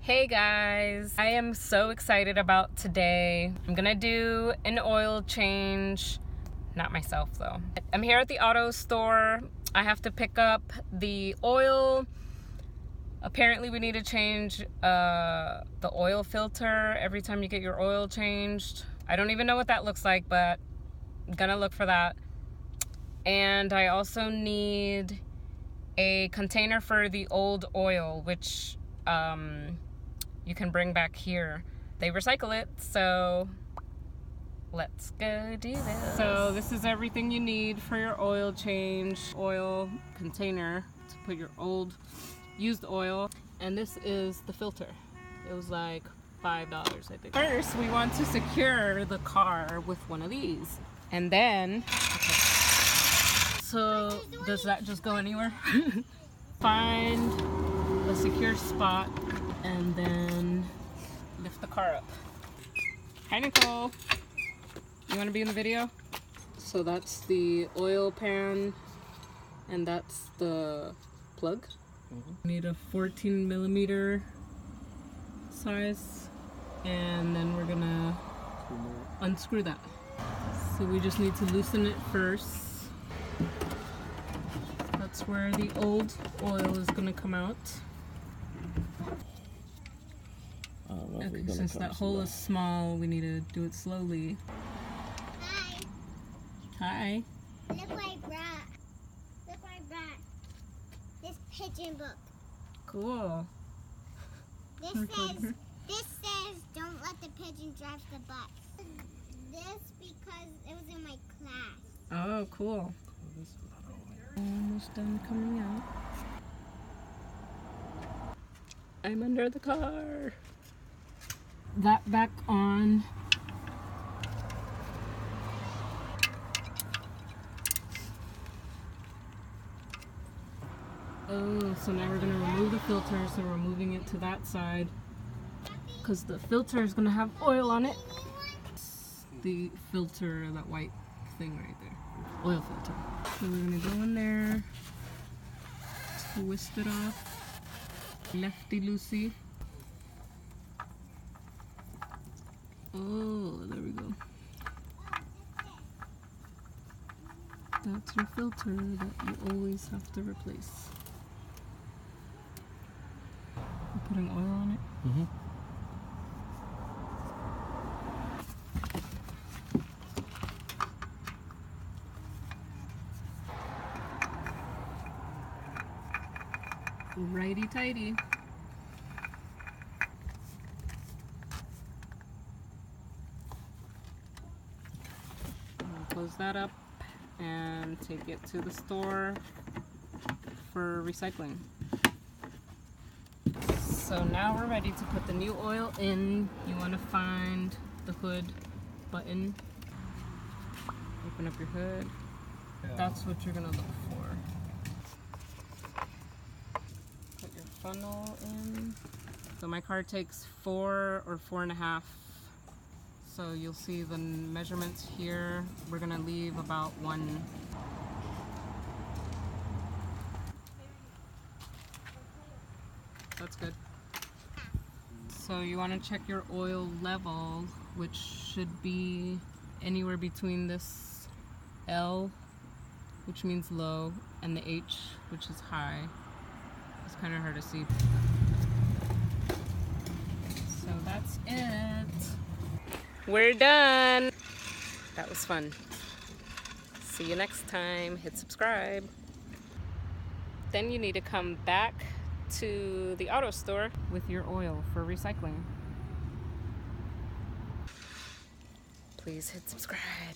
Hey guys, I am so excited about today. I'm gonna do an oil change, not myself though. I'm here at the auto store. I have to pick up the oil. Apparently we need to change the oil filter every time you get your oil changed. I don't even know what that looks like, but I'm gonna look for that. And I also need a container for the old oil, which you can bring back here. They recycle it, so let's go do this. So this is everything you need for your oil change. Oil container to put your old used oil, and this is the filter. It was like $5, I think. First, we want to secure the car with one of these, and then so does that just go anywhere? Find a secure spot and then lift the car up. Hi Nicole, you want to be in the video? So that's the oil pan and that's the plug. Need a 14mm size, and then we're gonna unscrew that. So we just need to loosen it first. That's where the old oil is gonna come out. Okay, since that hole is small, we need to do it slowly. Hi. Hi. Look what I brought. Look what I brought. This pigeon book. Cool. This says don't let the pigeon drive the bus. This because it was in my class. Oh, cool. Almost done coming out. I'm under the car. That back on. Oh, so now we're gonna remove the filter, so we're moving it to that side because the filter is gonna have oil on it. The filter, that white thing right there, oil filter. So we're gonna go in there, twist it off, lefty loosey. Oh, there we go. That's your filter that you always have to replace. You're putting oil on it? Mm-hmm. Righty tighty. Close that up and take it to the store for recycling. So now we're ready to put the new oil in. You want to find the hood button. Open up your hood. That's what you're gonna look for. Put your funnel in. So my car takes 4 or 4.5. So you'll see the measurements here. We're gonna leave about 1. That's good. So you wanna check your oil level, which should be anywhere between this L, which means low, and the H, which is high. It's kind of hard to see. So that's it. We're done. That was fun. See you next time. Hit subscribe. Then you need to come back to the auto store with your oil for recycling. Please hit subscribe.